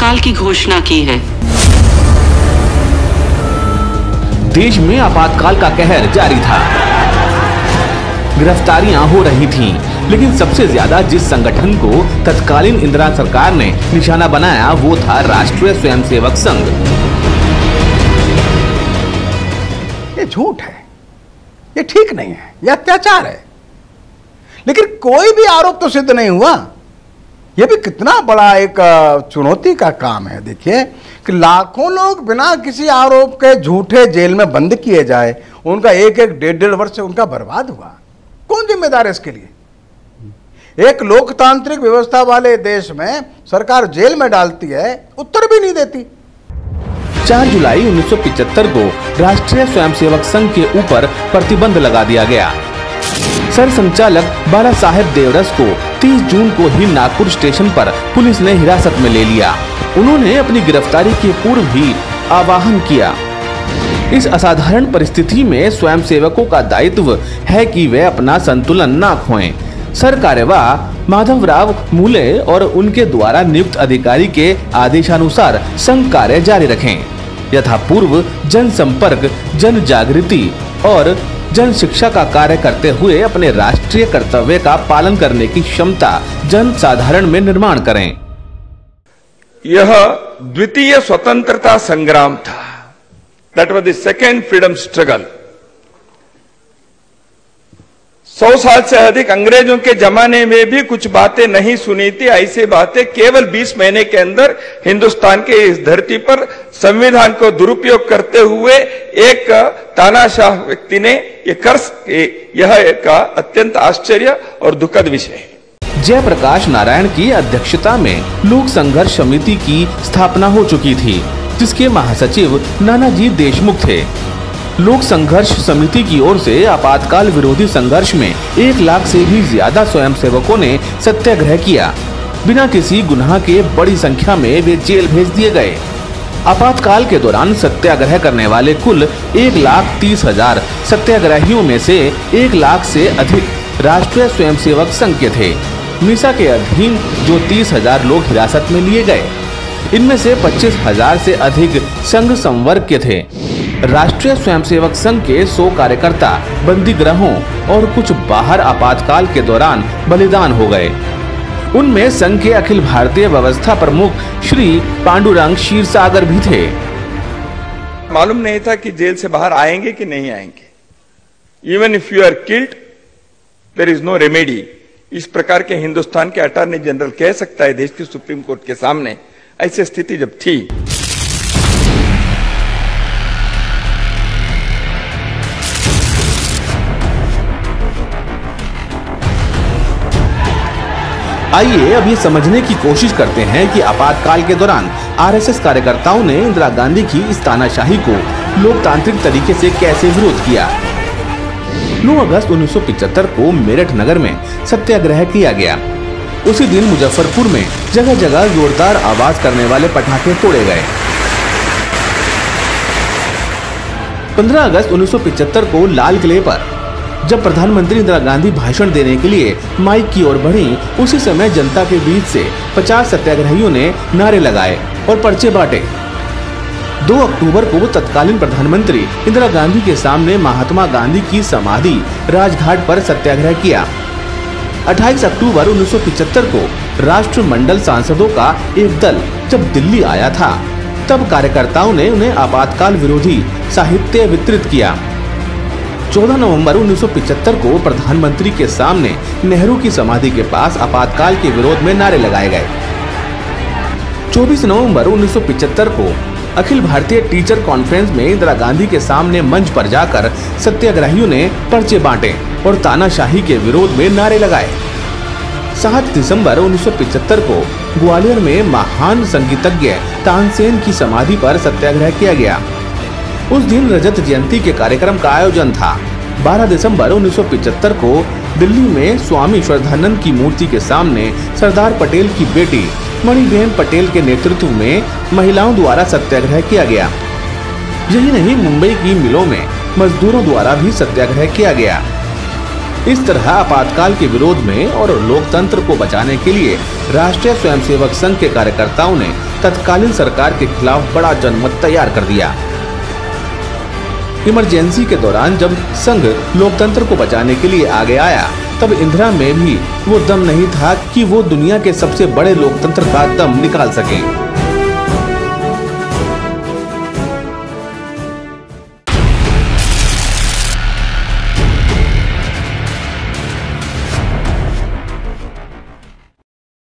आपातकाल की घोषणा की है। देश में आपातकाल का कहर जारी था। गिरफ्तारियां हो रही थीं, लेकिन सबसे ज्यादा जिस संगठन को तत्कालीन इंदिरा सरकार ने निशाना बनाया वो था राष्ट्रीय स्वयंसेवक संघ। ये झूठ है, ये ठीक नहीं है, ये अत्याचार है। लेकिन कोई भी आरोप तो सिद्ध नहीं हुआ। यह भी कितना बड़ा एक चुनौती का काम है। देखिए कि लाखों लोग बिना किसी आरोप के झूठे जेल में बंद किए जाए, उनका एक एक डेढ़ वर्ष से उनका बर्बाद हुआ। कौन जिम्मेदार है इसके लिए? एक लोकतांत्रिक व्यवस्था वाले देश में सरकार जेल में डालती है, उत्तर भी नहीं देती। 4 जुलाई 1975 को राष्ट्रीय स्वयंसेवक संघ के ऊपर प्रतिबंध लगा दिया गया। सर संचालक बाला साहेब देवरस को 30 जून को ही नागपुर स्टेशन पर पुलिस ने हिरासत में ले लिया। उन्होंने अपनी गिरफ्तारी के पूर्व ही आह्वान किया। इस असाधारण परिस्थिति में स्वयंसेवकों का दायित्व है कि वे अपना संतुलन न खोएं। सर कार्यवाह माधवराव मूले और उनके द्वारा नियुक्त अधिकारी के आदेशानुसार संघ कार्य जारी रखें। यथापूर्व जन संपर्क, जन जागृति और जन शिक्षा का कार्य करते हुए अपने राष्ट्रीय कर्तव्य का पालन करने की क्षमता जन साधारण में निर्माण करें। यह द्वितीय स्वतंत्रता संग्राम था। That was the second freedom struggle. 100 साल से अधिक अंग्रेजों के जमाने में भी कुछ बातें नहीं सुनी थी। ऐसी बातें केवल 20 महीने के अंदर हिंदुस्तान के इस धरती पर संविधान को दुरुपयोग करते हुए एक तानाशाह व्यक्ति ने यह एक अत्यंत आश्चर्य और दुखद विषय है। जयप्रकाश नारायण की अध्यक्षता में लोक संघर्ष समिति की स्थापना हो चुकी थी, जिसके महासचिव नानाजी देशमुख थे। लोक संघर्ष समिति की ओर से आपातकाल विरोधी संघर्ष में 1 लाख से भी ज्यादा स्वयंसेवकों ने सत्याग्रह किया। बिना किसी गुनाह के बड़ी संख्या में वे जेल भेज दिए गए। आपातकाल के दौरान सत्याग्रह करने वाले कुल 1,30,000 सत्याग्रहियों में से 1 लाख से अधिक राष्ट्रीय स्वयंसेवक संघ के थे। निशा के अधीन जो 30,000 लोग हिरासत में लिए गए, इनमें से 25,000 से अधिक संघ संवर्ग के थे। राष्ट्रीय स्वयंसेवक संघ के 100 कार्यकर्ता बंदी गृहों और कुछ बाहर आपातकाल के दौरान बलिदान हो गए। उनमें संघ के अखिल भारतीय व्यवस्था प्रमुख श्री पांडुरंग क्षीरसागर भी थे। मालूम नहीं था कि जेल से बाहर आएंगे कि नहीं आएंगे। Even if you are killed there is no remedy. इस प्रकार के हिंदुस्तान के अटॉर्नी जनरल कह सकता है देश की सुप्रीम कोर्ट के सामने। ऐसी स्थिति जब थी, आइए अब ये समझने की कोशिश करते हैं कि आपातकाल के दौरान आरएसएस कार्यकर्ताओं ने इंदिरा गांधी की इस तानाशाही को लोकतांत्रिक तरीके से कैसे विरोध किया। 9 अगस्त 1975 को मेरठ नगर में सत्याग्रह किया गया। उसी दिन मुजफ्फरपुर में जगह जगह जोरदार आवाज करने वाले पटाखे फोड़े गए। 15 अगस्त 1975 को लाल किले पर जब प्रधानमंत्री इंदिरा गांधी भाषण देने के लिए माइक की ओर बढ़ी, उसी समय जनता के बीच से 50 सत्याग्रहियों ने नारे लगाए और पर्चे बांटे। 2 अक्टूबर को तत्कालीन प्रधानमंत्री इंदिरा गांधी के सामने महात्मा गांधी की समाधि राजघाट पर सत्याग्रह किया। 28 अक्टूबर 1975 को राष्ट्रमंडल सांसदों का एक दल जब दिल्ली आया था, तब कार्यकर्ताओं ने उन्हें आपातकाल विरोधी साहित्य वितरित किया। 14 नवंबर 1975 को प्रधानमंत्री के सामने नेहरू की समाधि के पास आपातकाल के विरोध में नारे लगाए गए। 24 नवंबर 1975 को अखिल भारतीय टीचर कॉन्फ्रेंस में इंदिरा गांधी के सामने मंच पर जाकर सत्याग्रहियों ने पर्चे बांटे और तानाशाही के विरोध में नारे लगाए। 7 दिसंबर 1975 को ग्वालियर में महान संगीतज्ञ तानसेन की समाधि पर सत्याग्रह किया गया। उस दिन रजत जयंती के कार्यक्रम का आयोजन था। 12 दिसंबर 1975 को दिल्ली में स्वामी श्रद्धानंद की मूर्ति के सामने सरदार पटेल की बेटी मणिबेन पटेल के नेतृत्व में महिलाओं द्वारा सत्याग्रह किया गया। यही नहीं, मुंबई की मिलों में मजदूरों द्वारा भी सत्याग्रह किया गया। इस तरह आपातकाल के विरोध में और लोकतंत्र को बचाने के लिए राष्ट्रीय स्वयंसेवक संघ के कार्यकर्ताओं ने तत्कालीन सरकार के खिलाफ बड़ा जनमत तैयार कर दिया। इमरजेंसी के दौरान जब संघ लोकतंत्र को बचाने के लिए आगे आया, तब इंदिरा में भी वो दम नहीं था कि वो दुनिया के सबसे बड़े लोकतंत्र का दम निकाल सके।